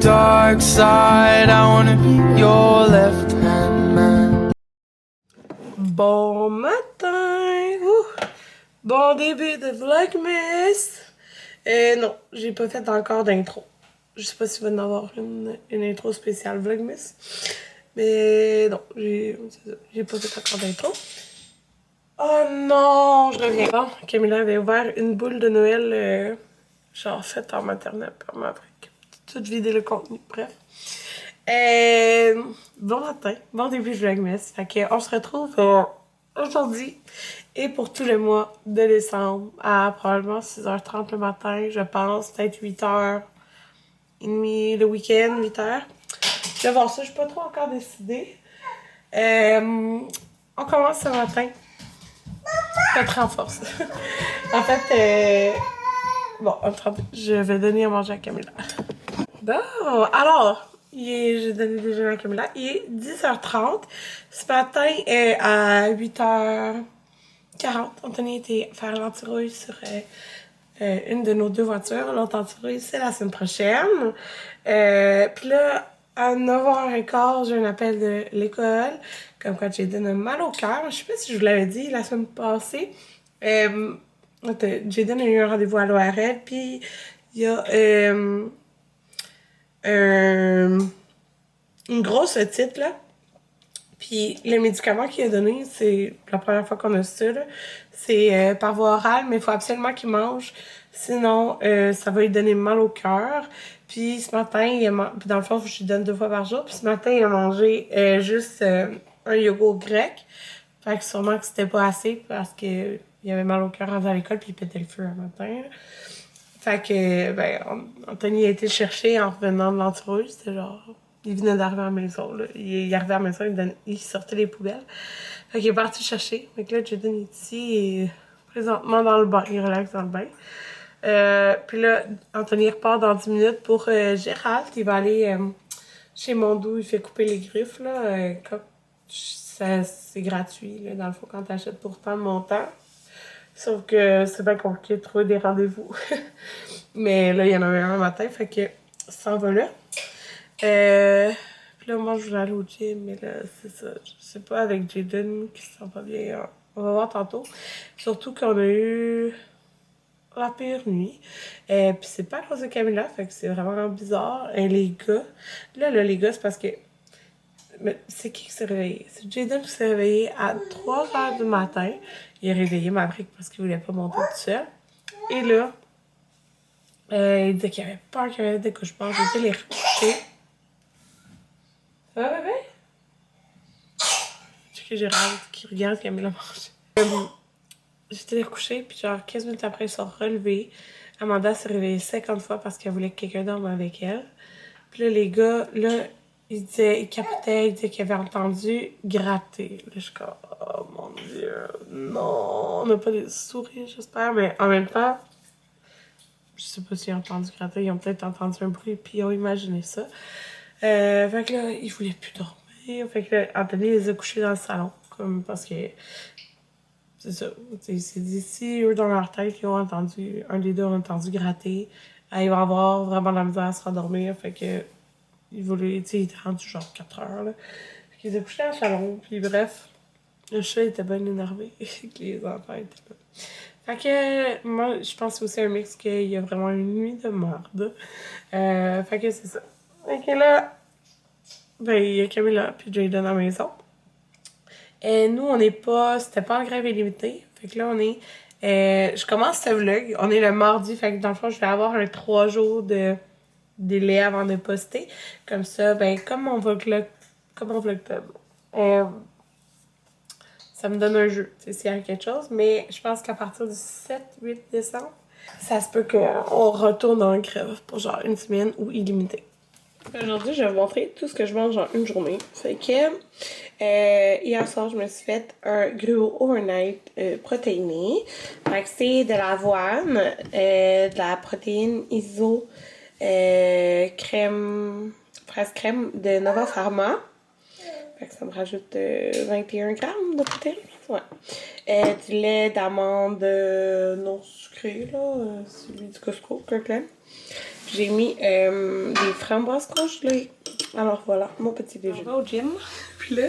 dark side. I wanna be your left hand man. Bon matin! Bon début de Vlogmas! Non, j'ai pas fait encore d'intro. Je sais pas s'il va y en avoir une intro spéciale Vlogmas. Mais non, j'ai pas fait encore d'intro. Oh non, je reviens pas. Camilla avait ouvert une boule de Noël, genre faite en maternelle par Maverick. Tout vidé le contenu, bref. Bon matin, bon début de Vlogmas. Fait que on se retrouve aujourd'hui et pour tout le mois de décembre à probablement 6h30 le matin, je pense, peut-être 8h30 le week-end, 8h. Je vais voir ça, je suis pas trop encore décidée. On commence ce matin. Pas très en force. En fait, bon, attendez, je vais donner à manger à Camilla. Bon, alors, j'ai donné le déjeuner à Camilla. Il est 10h30. Ce matin, à 8h40, Anthony était faire l'antirouille sur une de nos deux voitures. L'autre antirouille, c'est la semaine prochaine. Puis là, à 9h15, j'ai un appel de l'école. Comme quoi, j'ai donné mal au cœur. Je sais pas si je vous l'avais dit la semaine passée. Jaden a eu un rendez-vous à l'ORL, puis il y a une grosse otite, là. Puis le médicament qu'il a donné, c'est la première fois qu'on a ça, là. C'est par voie orale, mais il faut absolument qu'il mange. Sinon, ça va lui donner mal au cœur. Puis ce matin, puis dans le fond, je lui donne 2 fois par jour. Puis ce matin, il a mangé juste un yogourt grec. Fait que sûrement que c'était pas assez parce que il avait mal au cœur rendu à l'école puis il pétait le feu un matin. Là. Fait que, ben, Anthony a été le chercher en revenant de l'entourage. C'était genre, il venait d'arriver à la maison, là. Il arrivait à la maison, il sortait les poubelles. Fait qu'il est parti le chercher. Fait que là, Jaden est ici et présentement dans le bain. Il relaxe dans le bain. Puis là, Anthony repart dans 10 minutes pour Gérald. Il va aller chez Mondou. Il fait couper les griffes, là. C'est gratuit, là, dans le fond, quand t'achètes pour tant de montant. Sauf que c'est bien compliqué de trouver des rendez-vous. Mais là, il y en avait un matin, fait que ça en va là. Puis là, moi, je voulais aller au gym, mais là, c'est ça. Je sais pas, avec Jaden, qui se sent pas bien. On va voir tantôt. Surtout qu'on a eu la pire nuit. Puis c'est pas à cause de Camilla, fait que c'est vraiment bizarre. Et les gars, là, les gars, c'est parce que... Mais c'est qui s'est réveillé? C'est Jaden qui s'est réveillé à 3h du matin. Il a réveillé Maverick parce qu'il voulait pas monter tout seul. Et là, il disait qu'il avait peur qu'il y avait des couches-morts. J'ai été les recoucher. Ça va, bébé? C'est que Gérald qui regarde Camilla manger. J'étais les recoucher, puis genre 15 minutes après, ils sont relevés. Amanda s'est réveillée 50 fois parce qu'elle voulait que quelqu'un dorme avec elle. Puis là, les gars, là, ils capotaient, ils disaient qu'ils avaient entendu gratter. Là, je suis comme, oh mon Dieu, non, on n'a pas des souris, j'espère, mais en même temps, je sais pas s'ils ont entendu gratter, ils ont peut-être entendu un bruit, puis ils ont imaginé ça. Fait que là, ils voulaient plus dormir. Fait que là, Anthony les a couchés dans le salon, comme parce que, c'est ça, c'est d'ici, eux, dans leur tête, ils ont entendu, un des deux a entendu gratter, il va avoir vraiment de la misère à se rendormir, fait que, il voulait, tu sais, il était rendu genre 4 heures, là. Fait qu'ils étaient couchés dans le salon, puis bref, le chat était bien énervé, que les enfants étaient là. Fait que, moi, je pense que c'est aussi un mix qu'il y a vraiment une nuit de merde. Fait que c'est ça. Fait que là, ben, il y a Camilla puis Jaden à la maison. Et nous, on n'est pas, c'était pas en grève illimitée. Fait que là, on est, je commence ce vlog, on est le mardi, fait que dans le fond, je vais avoir un 3 jours de délai avant de poster. Comme ça, ben, comme mon vlog ça me donne un jeu, tu sais, s'il y a quelque chose. Mais je pense qu'à partir du 7-8 décembre, ça se peut qu'on retourne en grève pour genre une semaine ou illimité. Aujourd'hui, je vais vous montrer tout ce que je mange en une journée. Fait que hier soir, je me suis fait un gruau overnight protéiné. Fait que c'est de l'avoine, de la protéine iso, crème, fraise crème de Nova Pharma. Fait que ça me rajoute 21 grammes de protéines. Ouais. Du lait d'amande non sucré, là, celui du Costco, Kirkland. J'ai mis des framboises congelées. Alors voilà, mon petit déjeuner. On va au gym. Puis là,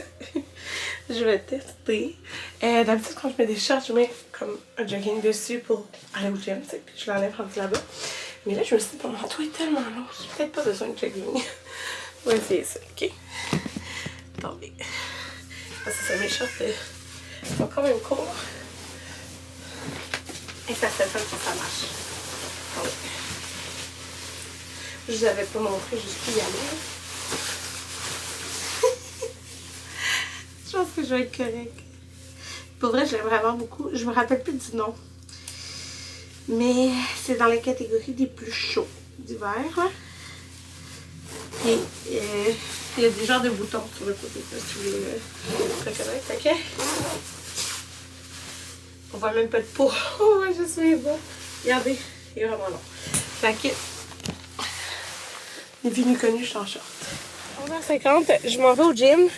je vais tester. D'habitude, quand je mets des shorts, je mets comme un jogging dessus pour aller au gym, tu sais. Puis je l'enlève rendu là-bas. Mais là, je me suis dit, mon manteau est tellement long, j'ai peut-être pas besoin de jogging. On va essayer ça, ok? Attendez. Parce que ça, mes shorts sont quand même courts. Et ça fait quand ça marche. Attendez. Je vous avais pas montré jusqu'où y aller. Je pense que je vais être correcte. Pour vrai, je l'aime vraiment beaucoup. Je me rappelle plus du nom. Mais c'est dans les catégories des plus chauds d'hiver. Et il y a des genres de boutons sur le côté. Si vous voulez reconnaître, ok? On voit même pas de peau. Oh, ouais, je suis bon. Regardez, il est vraiment long. Fait que, les filles connues, je suis en short. 11h50, je m'en vais au gym.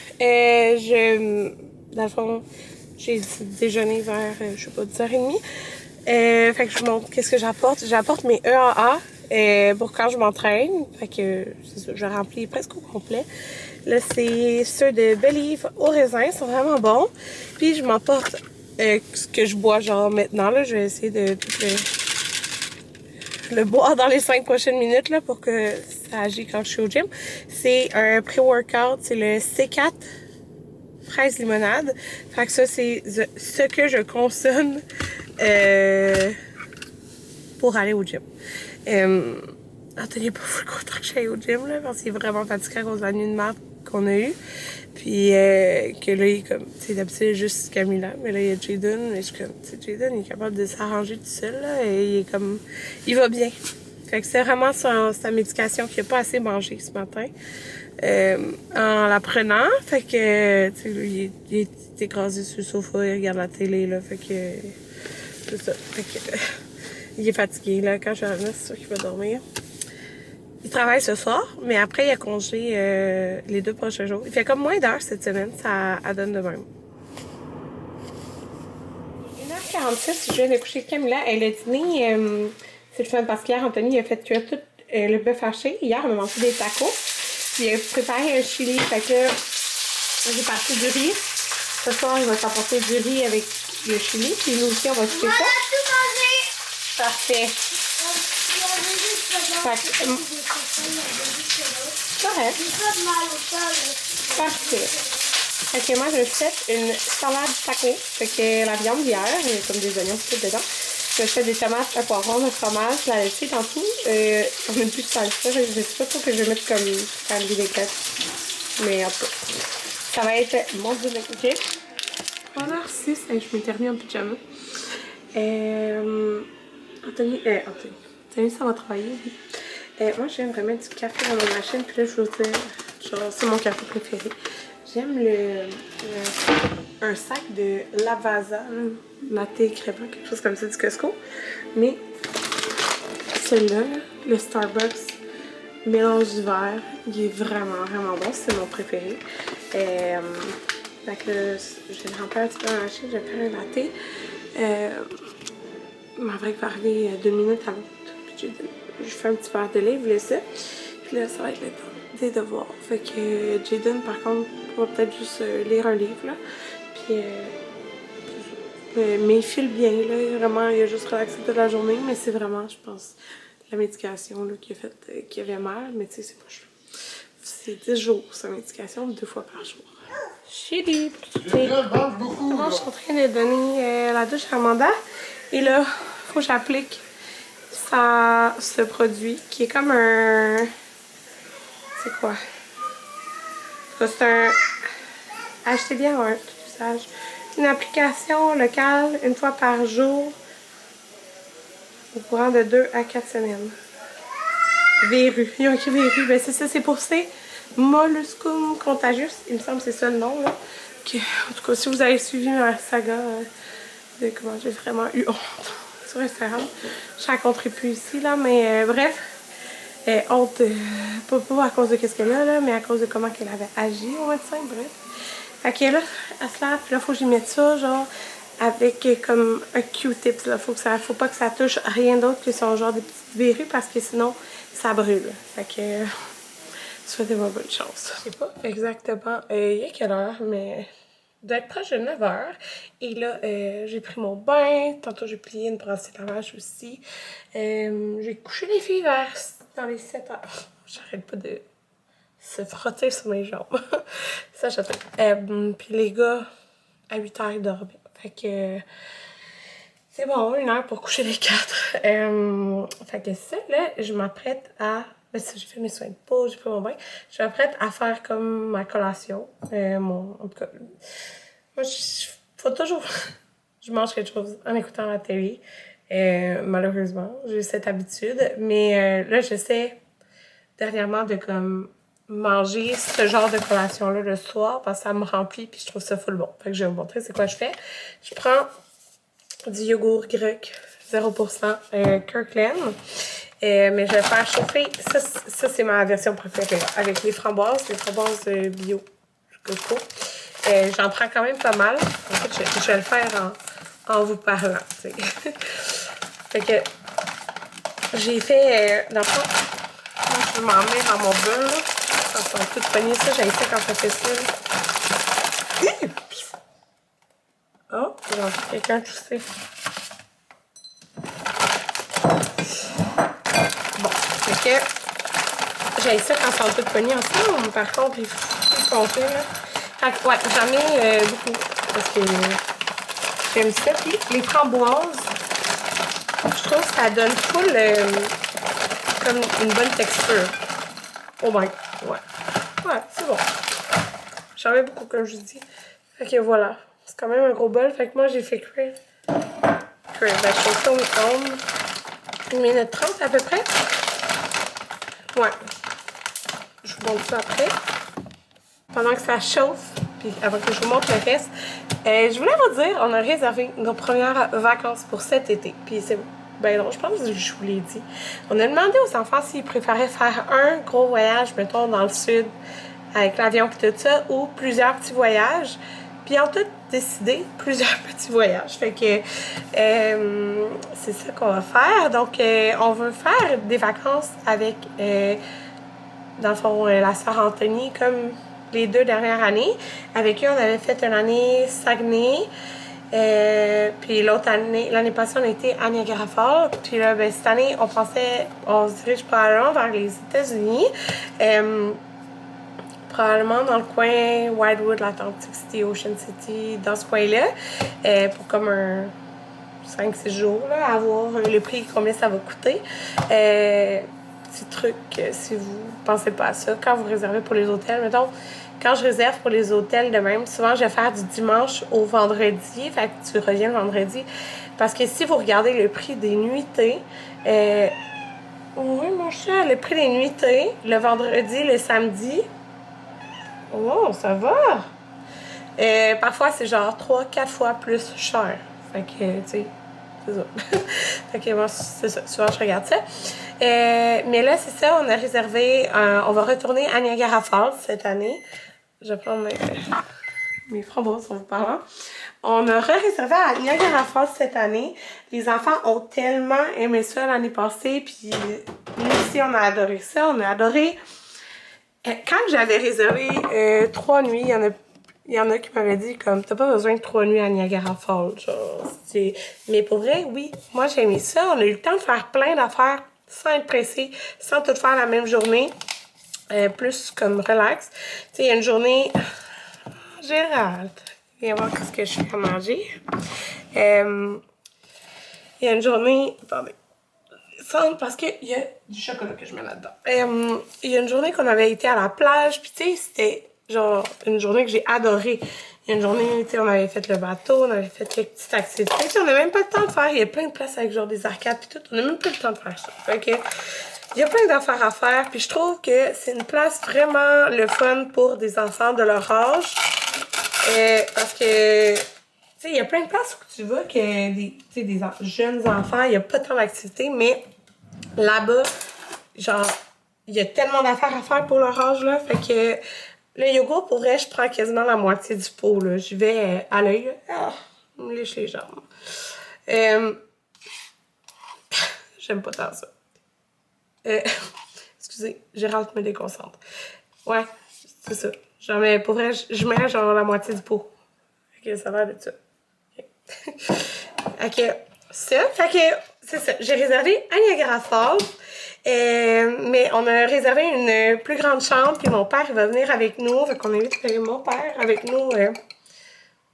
Dans le fond, j'ai déjeuné vers, je sais pas, 10h30. Fait que je vous montre qu'est-ce que j'apporte. J'apporte mes EAA pour quand je m'entraîne. Fait que, c'est ça, je remplis presque au complet. Là, c'est ceux de Believe au raisin. Ils sont vraiment bons. Puis, je m'emporte ce que je bois, genre, maintenant. Là, je vais essayer de tout le boire dans les 5 prochaines minutes là, pour que ça agisse quand je suis au gym. C'est un pré-workout, c'est le C4 fraise limonade. Fait que ça, c'est ce que je consomme pour aller au gym. Anthony n'est pas full content que j'aille au gym là, parce qu'il est vraiment fatigué à cause de la nuit de merde qu'on a eue. Puis que là, il est comme, tu sais, d'habitude, juste Camilla, mais là, il y a Jaden, et je suis comme, tu sais, Jaden, il est capable de s'arranger tout seul, là, et il est comme, il va bien. Fait que c'est vraiment sa médication qu'il a pas assez mangé ce matin, en la prenant. Fait que, tu sais, lui, il est écrasé sur le sofa, il regarde la télé, là, fait que, c'est ça. Fait que, il est fatigué, là, quand je reviens, c'est sûr qu'il va dormir. Il travaille ce soir, mais après, il a congé les 2 prochains jours. Il fait comme moins d'heures cette semaine, ça donne de même. 1h46, je viens de coucher Camilla. Elle a dîné, c'est le fun parce qu'hier, Anthony a fait cuire tout le bœuf haché. Hier, on a mangé des tacos. Puis il a préparé un chili. Fait que j'ai parti du riz. Ce soir, il va s'apporter du riz avec le chili. Puis nous aussi, on va couper ça. Parfait. Correct. Parfait. Fait que moi, je fais une salade taco. Fait que la viande d'hier, il y a comme des oignons tout dedans. Je fais des tomates, un poivron, le fromage, la laitue dans tout. On met plus de salsa. Je sais pas trop que je vais mettre comme des végétales. Mais en tout cas, ça va être mon dîner. Ok. 3h06, je m'étais remis en pyjama. Anthony, ça va travailler. Moi, j'aime remettre du café dans ma machine. Puis là, je veux dire, genre, c'est mon café préféré. J'aime un sac de Lavazza, latte crème, quelque chose comme ça du Costco. Mais celui-là, le Starbucks mélange du verre, il est vraiment, vraiment bon. C'est mon préféré. Fait que là, je vais le remplir un petit peu dans la machine. Je vais faire un latte. Ma vraie va arriver 2 minutes avant. Puis je fais un petit verre de lait, il voulait ça. Puis là, ça va être le temps des devoirs. Fait que Jaden, par contre, va peut-être juste lire un livre, là. Puis, mais il file bien, là. Vraiment, il a juste relaxé toute la journée. Mais c'est vraiment, je pense, la médication, là, qui a fait qu'il avait mal. Mais tu sais, c'est pas chaud. C'est 10 jours, sa médication, 2 fois par jour. Chérie, je suis en train de donner la douche à Amanda. Et là, il faut que j'applique ce produit qui est comme un... C'est quoi? C'est un... Achetez bien un tout usage. Une application locale une fois par jour au courant de 2 à 4 semaines. Verru. Ils ont écrit verru. Ben c'est ça, c'est pour ces molluscum contagious. Il me semble que c'est ça le nom, là. Que, en tout cas, si vous avez suivi ma saga de comment j'ai vraiment eu honte sur Instagram, je raconterai plus ici, là. Mais bref, honte, pas à cause de qu'est-ce qu'elle a, là, mais à cause de comment qu'elle avait agi au médecin, bref. Fait que là, elle se lave, puis là, faut que j'y mette ça, genre, avec comme un Q-tips. Là. Faut pas que ça touche rien d'autre que son genre de petites verrues parce que sinon ça brûle. Fait que souhaitez-moi bonne chance. Je sais pas exactement il est quelle heure, mais il doit être proche de 9 h. Et là, j'ai pris mon bain. Tantôt, j'ai plié une brassée de lavage aussi. J'ai couché les filles dans les 7 h. J'arrête pas de se frotter sur mes jambes. Ça, je fais. Puis les gars, à 8 h, ils dormaient. Fait que c'est bon, 1 heure pour coucher les 4. Fait que ça, là, je m'apprête à... Ben, ça, j'ai fait mes soins de peau, j'ai fait mon bain. Je m'apprête à faire comme ma collation. En tout cas, moi, faut toujours... je mange quelque chose en écoutant la télé. Malheureusement, j'ai cette habitude. Mais là, j'essaie dernièrement de comme manger ce genre de collation-là le soir parce que ça me remplit puis je trouve ça full bon. Fait que je vais vous montrer c'est quoi je fais. Je prends du yogourt grec 0% Kirkland. Mais je vais faire chauffer. Ça c'est ma version préférée. Là, avec les framboises bio coco. J'en prends quand même pas mal. En fait, je vais le faire en vous parlant. Fait que j'ai fait dans le fond, moi, je m'en mets dans mon bol. Là. Ça sent tout pogné. Ça, j'ai fait quand ça fait ça. Oh, j'ai entendu quelqu'un tousser. Bon, fait que j'ai ça quand ça sent tout pogné ensemble. Par contre, il faut tout compter, là. Fait que, ouais, j'en mets beaucoup. Parce que j'aime ça. Puis les framboises, je trouve que ça donne full comme une bonne texture. Oh my, ouais. Ouais, c'est bon. J'en mets beaucoup, comme je vous dis. Fait que voilà. C'est quand même un gros bol. Fait que moi, j'ai fait cuire. Ben, chauffer au micro-ondes. 1 minute 30 à peu près. Ouais. Je vous montre ça après. Pendant que ça chauffe, puis avant que je vous montre le reste, je voulais vous dire, on a réservé nos premières vacances pour cet été. Puis c'est ben non, je pense que je vous l'ai dit. On a demandé aux enfants s'ils préféraient faire un gros voyage, mettons, dans le sud, avec l'avion et tout ça, ou plusieurs petits voyages. Puis ils ont tous décidé plusieurs petits voyages. Fait que c'est ça qu'on va faire. Donc, on veut faire des vacances avec, dans le fond, la sœur Anthony, comme les 2 dernières années. Avec eux, on avait fait une année Saguenay. Puis l'autre année, l'année passée, on était à Niagara Falls. Puis là, ben, cette année, on se dirige probablement vers les États-Unis. Probablement dans le coin Wildwood, l'Atlantic City, Ocean City, dans ce coin-là. Pour comme un 5-6 jours, là, à voir le prix, combien ça va coûter. Petit truc, si vous pensez pas à ça, quand vous réservez pour les hôtels, mettons, quand je réserve pour les hôtels de même, souvent je vais faire du dimanche au vendredi, fait que tu reviens le vendredi. Parce que si vous regardez le prix des nuitées, oui mon chat, le prix des nuitées, le vendredi, le samedi, oh, ça va! Parfois c'est genre 3-4 fois plus cher. Fait que, tu sais, c'est ça. Fait que moi, c'est ça, souvent je regarde ça. Mais là, c'est ça, on a réservé, on va retourner à Niagara Falls cette année. Je vais prendre mes framboises en vous parlant. On a réservé à Niagara Falls cette année. Les enfants ont tellement aimé ça l'année passée, puis nous aussi, on a adoré ça. On a adoré... Quand j'avais réservé 3 nuits, il y en a qui m'avaient dit comme t'as pas besoin de 3 nuits à Niagara Falls. Genre, mais pour vrai, oui, moi j'ai aimé ça. On a eu le temps de faire plein d'affaires sans être pressé, sans tout faire la même journée. Plus comme relax. Tu sais, il y a une journée... Gérald, viens voir ce que je fais à manger. Il y a une journée... Attendez. Parce qu'il y a du chocolat que je mets là-dedans. Il y a une journée qu'on avait été à la plage, puis tu sais, c'était genre une journée que j'ai adorée. Il y a une journée, tu sais, on avait fait le bateau, on avait fait quelques petites activités. On n'a même pas le temps de faire. Il y a plein de places avec genre des arcades puis tout. On n'a même plus le temps de faire ça. Fait que, il y a plein d'affaires à faire. Puis je trouve que c'est une place vraiment le fun pour des enfants de leur âge. Parce que, tu sais, il y a plein de places où tu vas que des jeunes enfants, il n'y a pas tant d'activités, mais là-bas, genre, il y a tellement d'affaires à faire pour leur âge, là. Fait que le yogourt, pour vrai, je prends quasiment la moitié du pot, là. Je vais à l'œil, là. me lèche les jambes. J'aime pas tant ça. Excusez, Gérald me déconcentre. Ouais, c'est ça. J'en mets, pour vrai, je mets genre la moitié du pot. Ok, ça va de ça. Ok, ça. Fait que, c'est ça. J'ai réservé à Niagara Falls. Mais on a réservé une plus grande chambre, puis mon père il va venir avec nous. Fait qu'on invite mon père avec nous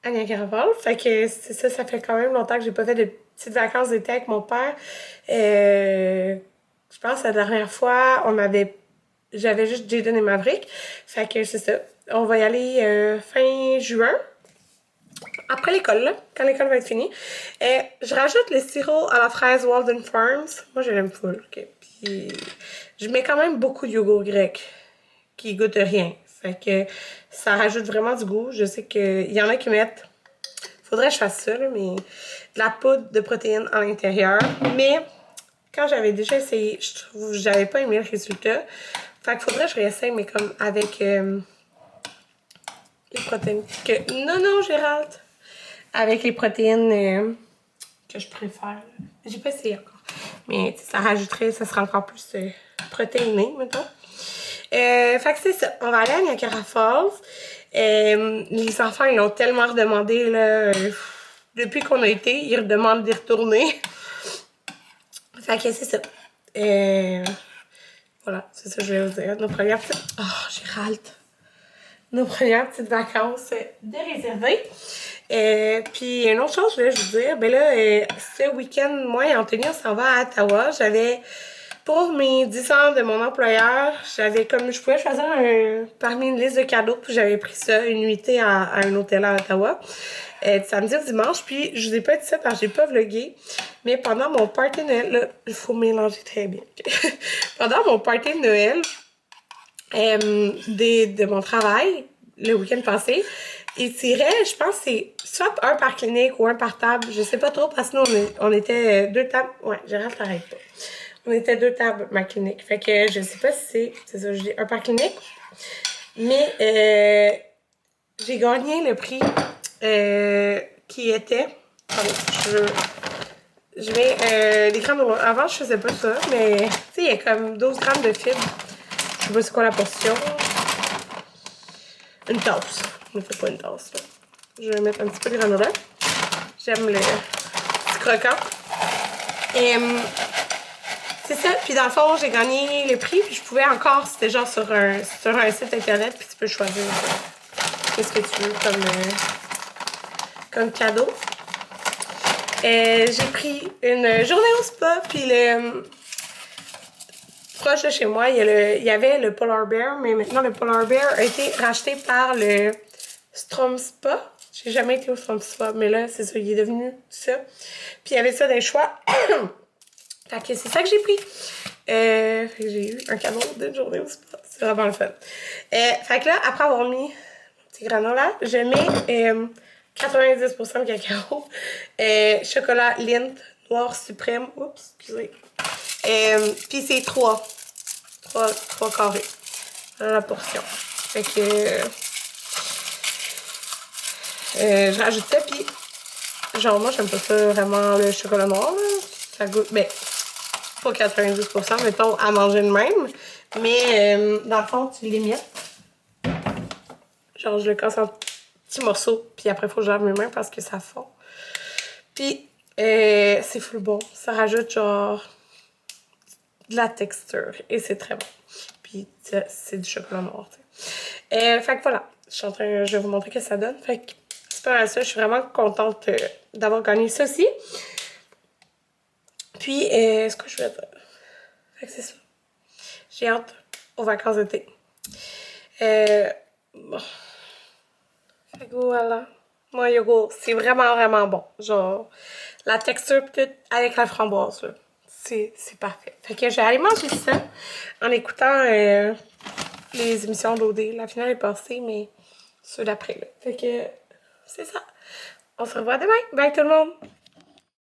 à Niagara Falls. Fait que c'est ça, ça fait quand même longtemps que j'ai pas fait de petites vacances d'été avec mon père. Je pense que la dernière fois, j'avais juste Jaden et Maverick. Fait que c'est ça. On va y aller fin juin. Après l'école, là, quand l'école va être finie. Je rajoute le sirop à la fraise Walden Farms. Moi, je l'aime full. Okay? Puis, je mets quand même beaucoup de yogourt grec qui goûte rien. Fait que ça rajoute vraiment du goût. Je sais qu'il y en a qui mettent... Faudrait que je fasse ça, là, mais... De la poudre de protéines à l'intérieur. Mais quand j'avais déjà essayé, je trouve j'avais pas aimé le résultat. Fait que faudrait que je réessaye, mais comme avec les protéines Non, Gérald! Avec les protéines que je préfère. J'ai pas essayé encore. Mais ça rajouterait, ça serait encore plus protéiné, mettons. Fait que c'est ça. On va aller à Niagara Falls. Les enfants, ils l'ont tellement redemandé, là. Depuis qu'on a été, ils redemandent d'y retourner. Fait que c'est ça. Voilà, c'est ça que je vais vous dire. Nos premières petites... Oh, Gérald! Nos premières petites vacances de réserver. Puis une autre chose, je voulais vous dire, ben là, ce week-end, moi et Anthony, on s'en va à Ottawa. Pour mes 10 ans de mon employeur, je pouvais choisir parmi une liste de cadeaux, puis j'avais pris ça, une nuitée à un hôtel à Ottawa, de samedi au dimanche. Puis je vous ai pas dit ça parce que j'ai pas vlogué, mais pendant mon party de Noël, là, il faut mélanger très bien. Pendant mon party de Noël, de mon travail, le week-end passé, il tirait, je pense que c'est soit un par clinique ou un par table, je sais pas trop, parce que nous, on était deux tables, ouais, Gérald t'arrête pas. On était deux tables, ma clinique. Fait que je sais pas si c'est ça, je dis un par clinique. Mais j'ai gagné le prix qui était. Attendez, je vais. Les grammes de... Avant, je faisais pas ça, mais tu sais, il y a comme 12 grammes de fibres. Je sais pas c'est quoi la portion. Une tasse. Mais c'est pas une tasse, là. Je vais mettre un petit peu de granola. J'aime le petit croquant. C'est ça. Puis dans le fond, j'ai gagné le prix. Puis je pouvais encore, c'était genre sur un site internet. Puis tu peux choisir qu'est-ce que tu veux comme cadeau. J'ai pris une journée au spa. Puis proche de chez moi, il y avait le Polar Bear. Mais maintenant, le Polar Bear a été racheté par le Strom Spa. J'ai jamais été au Strom Spa. Mais là, c'est ça, il est devenu ça. Puis il y avait ça des choix. Fait que c'est ça que j'ai pris. Fait que j'ai eu un cadeau d'une journée au spa. C'est vraiment le fun. Fait que là, après avoir mis mon petit granola, je mets 90% de cacao. Chocolat Lindt noir suprême. Oups, excusez. Puis c'est 3 carrés dans la portion. Fait que je rajoute ça. Puis genre, moi, j'aime pas ça vraiment le chocolat noir. Là. Ça goûte... Ben, pas 90%, mettons, à manger de même. Mais, dans le fond, tu l'imites. Genre, je le casse en petits morceaux. Puis après, il faut que je lave mes mains parce que ça fond. Puis, c'est full bon. Ça rajoute, genre, de la texture. Et c'est très bon. Puis, c'est du chocolat noir, tu sais. Fait que voilà. Je vais vous montrer ce que ça donne. Fait que, c'est pas mal ça. Je suis vraiment contente d'avoir gagné ça aussi. Puis, ce que je vais dire. Fait que c'est ça. J'ai hâte aux vacances d'été. Bon. Fait que voilà. Mon yogourt, c'est vraiment, vraiment bon. Genre, la texture peut-être avec la framboise, là. C'est parfait. Fait que j'ai allé manger ça en écoutant les émissions d'OD. La finale est passée, mais ceux d'après, là. Fait que c'est ça. On se revoit demain. Bye tout le monde!